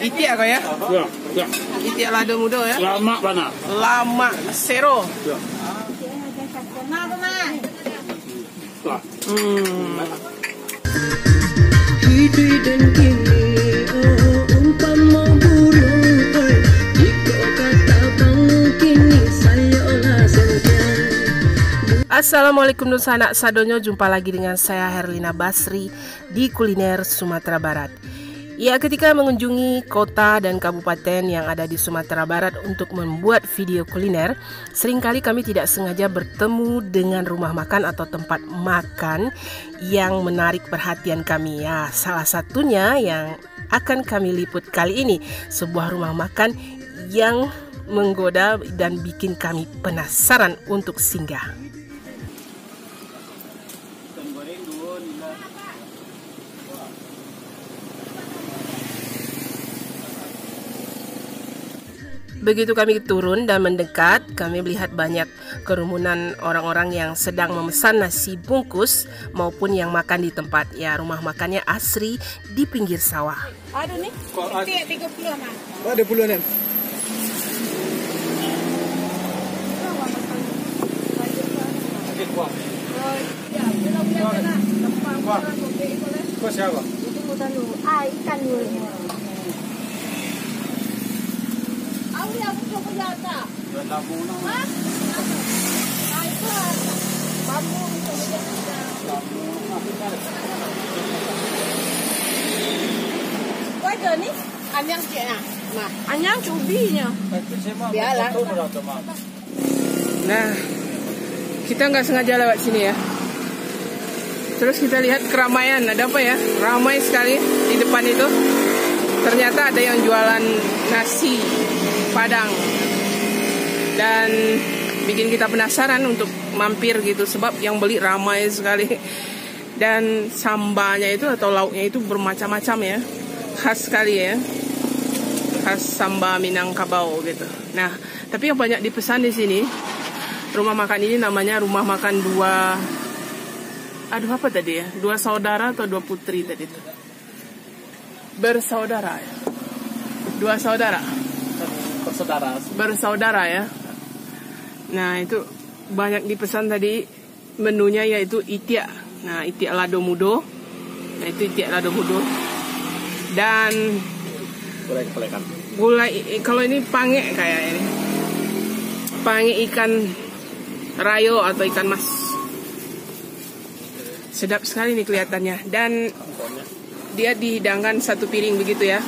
Itiak kau ya? Ya, ya. Itiak lado muda ya? Lama mana? Lama Sero. Ya. Wah. Assalamualaikum Nusa anak sadonyo, jumpa lagi dengan saya Herlina Basri di Kuliner Sumatera Barat. Ya, ketika mengunjungi kota dan kabupaten yang ada di Sumatera Barat untuk membuat video kuliner, seringkali kami tidak sengaja bertemu dengan rumah makan atau tempat makan yang menarik perhatian kami. Ya, salah satunya yang akan kami liput kali ini, sebuah rumah makan yang menggoda dan bikin kami penasaran untuk singgah. Begitu kami turun dan mendekat, kami melihat banyak kerumunan orang-orang yang sedang memesan nasi bungkus maupun yang makan di tempat. Ya, rumah makannya asri di pinggir sawah. Aduh nih, 30 mah. Ada puluhan. Kau siapa? Itu udah lu, ikan dulunya. Ini anyang cina, anyang cubinya. Biarlah. Nah, kita nggak sengaja lewat sini ya. Terus kita lihat keramaian, ada apa ya? Ramai sekali di depan itu. Ternyata ada yang jualan nasi Padang dan bikin kita penasaran untuk mampir gitu, sebab yang beli ramai sekali. Dan sambalnya itu atau lauknya itu bermacam-macam ya, khas sekali ya, khas sambal Minangkabau gitu. Nah, tapi yang banyak dipesan di sini, rumah makan ini namanya rumah makan apa tadi ya, dua saudara atau dua putri tadi itu, bersaudara ya, dua saudara, bersaudara ya. Nah, itu banyak dipesan tadi menunya, yaitu itiak. Nah, itiak lado mudo. Nah, itu itiak lado mudo. Dan gulai, kalau ini pange kayak ini. Pange ikan rayo atau ikan mas. Sedap sekali nih kelihatannya. Dan dia dihidangkan satu piring begitu ya.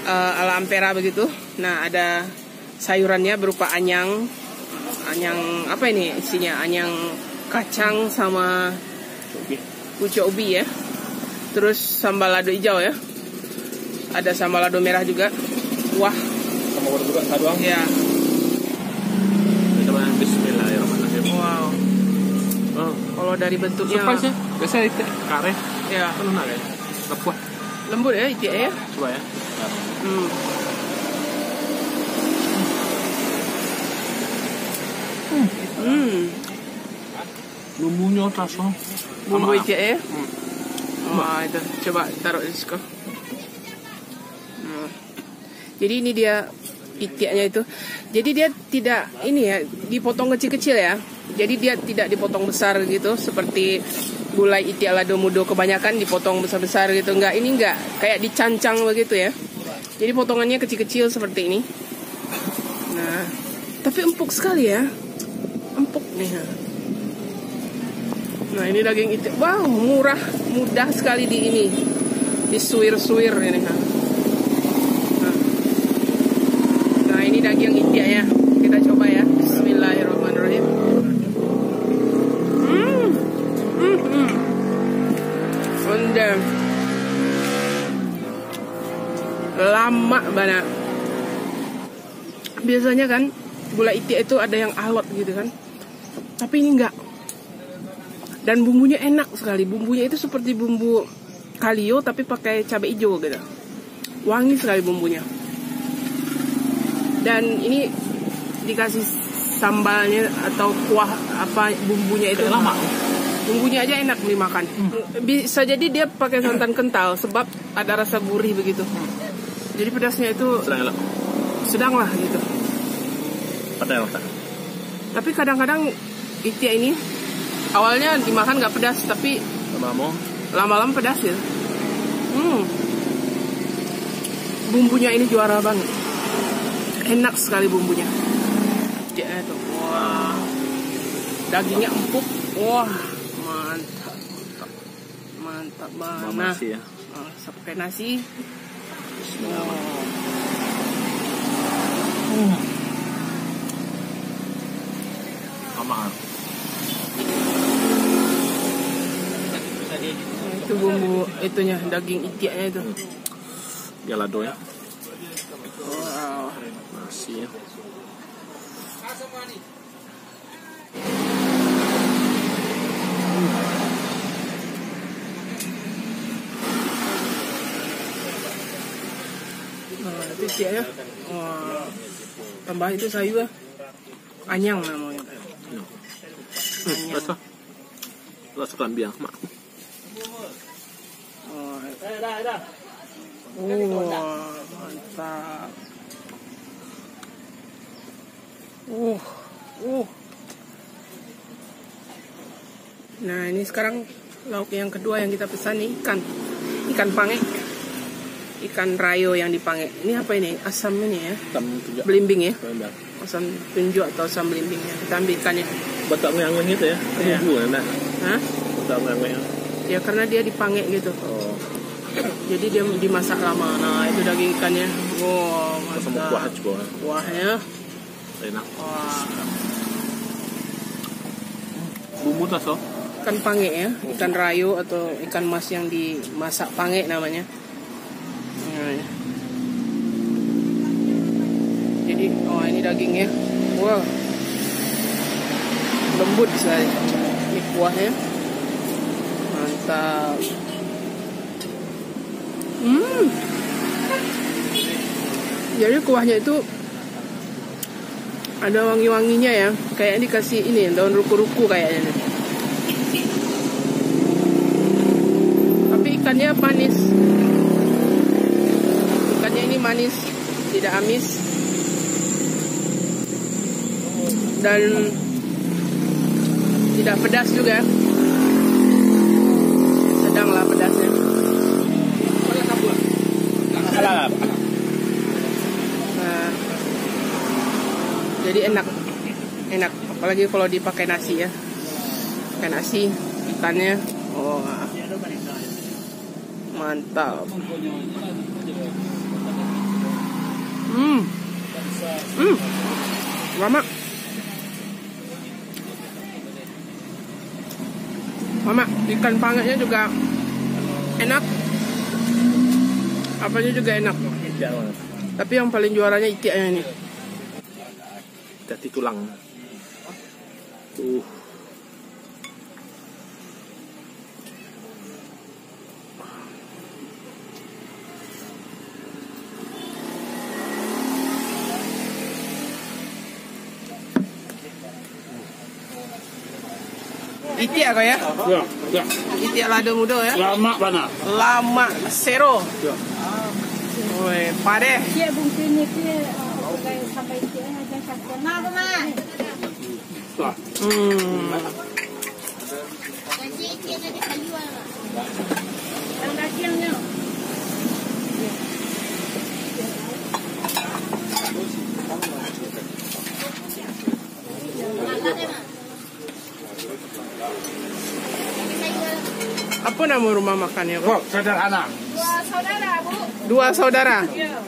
Ala ampera begitu. Nah, ada sayurannya berupa anyang apa ini isinya, anyang kacang sama pucuk ubi ya. Terus sambal lado hijau ya. Ada sambal lado merah juga. Wah, Sama juga doang. ya. Bismillahirrahmanirrahim. Wow. Oh, Kalau dari bentuknya, surprise ya. Biasanya itu kare. ya, Kan enak ya. Lepuh. lembut ya itiak ya. Coba ya. Bumbunya terasa. Bumbu itiak ya. Wah, itu coba taruh di situ. Jadi ini dia itiaknya itu. Jadi dia tidak ini ya, dipotong kecil-kecil ya. Jadi dia tidak dipotong besar gitu seperti gulai itiak lado mudo, kebanyakan dipotong besar-besar gitu. Enggak, ini enggak, kayak dicancang begitu ya. Jadi potongannya kecil-kecil seperti ini. Nah, tapi empuk sekali ya. Empuk nih. Nah, ini daging itiak. Wow, murah, mudah sekali disuir-suir ini. Nah, ini daging itiaknya. Kita coba ya. Bismillahirrahmanirrahim. Undang. Lama banget. Biasanya kan gulai itiak itu ada yang alot gitu kan. Tapi ini enggak. Dan bumbunya enak sekali. Bumbunya itu seperti bumbu kalio tapi pakai cabai hijau gitu. Wangi sekali bumbunya. Dan ini dikasih sambalnya atau kuah apa bumbunya itu lama. Bumbunya aja enak dimakan. Bisa jadi dia pakai santan kental sebab ada rasa gurih begitu. Jadi pedasnya itu sedang lah gitu. Padahal tak. Tapi kadang-kadang itia ini awalnya dimakan nggak pedas, tapi lama-lama pedas ya. Bumbunya ini juara banget. Enak sekali bumbunya. Itia itu, wah. Dagingnya empuk, wah, mantap banget. Nah, ya. Pakai nasi. Itu bumbu itunya, daging itiaknya itu. Galado ya. Wow. Nasi ya. Nah, itu itiaknya. Wah. Tambah itu sayur. Anyang namanya. Rasa kelambiang, mak. Mantap. Nah, ini sekarang lauk yang kedua yang kita pesan nih, ikan pange. Ikan rayo yang dipange. Ini apa ini? Asam ini ya? Asam tunjuk. Belimbing ya? Asam tunjuk atau asam belimbingnya. Kita ambil ikannya. Batak ngangeng itu ya? Bumbu enak. Hah? Batak ngangeng. Ya karena dia dipange gitu. Oh. Jadi dia dimasak lama. Nah, itu daging ikannya. Wow, mantap. Sama kuah juga. Kuahnya Enak. wah. Bumbu taso? Ikan pange ya, ikan rayo atau ikan mas yang dimasak pange namanya. Nah, jadi, ini dagingnya, wow, lembut sekali. Ini kuahnya, mantap. Jadi kuahnya itu ada wangi-wanginya ya, kayak dikasih ini daun ruku-ruku kayaknya. Tapi ikannya manis. Ikannya ini manis, tidak amis. Dan tidak pedas juga. Sedanglah pedasnya. Nah, jadi enak, apalagi kalau dipakai nasi ya, pakai nasi, ikannya, mantap. Mama, ikan pangenya juga enak, apanya juga enak. Tapi yang paling juaranya itiaknya ini. Jati tulang. Itiak kok ya? Ya. Itiak lado muda ya? Lama mana? Lama sero. Ya. Woi, pade. Dia bungkunya dia sampai dia aja satu. Mau kemana? Yang dagingnya. Apa nama rumah makannya? Kok sederhana? Dua saudara, Bu. Dua saudara. Iya.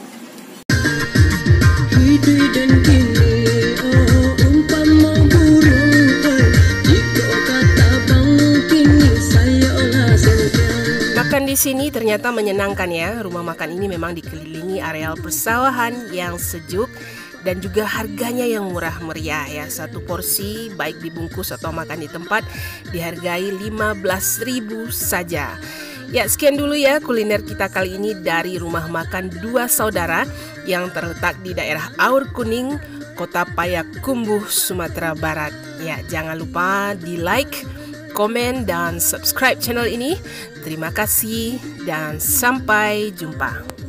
Makan di sini ternyata menyenangkan ya. Rumah makan ini memang dikelilingi areal persawahan yang sejuk dan juga harganya yang murah meriah ya. Satu porsi baik dibungkus atau makan di tempat dihargai 15.000 saja. Ya, sekian dulu ya kuliner kita kali ini dari rumah makan Dua Saudara yang terletak di daerah Aur Kuning, Kota Payakumbuh, Sumatera Barat. Ya, jangan lupa di like, komen, dan subscribe channel ini. Terima kasih dan sampai jumpa.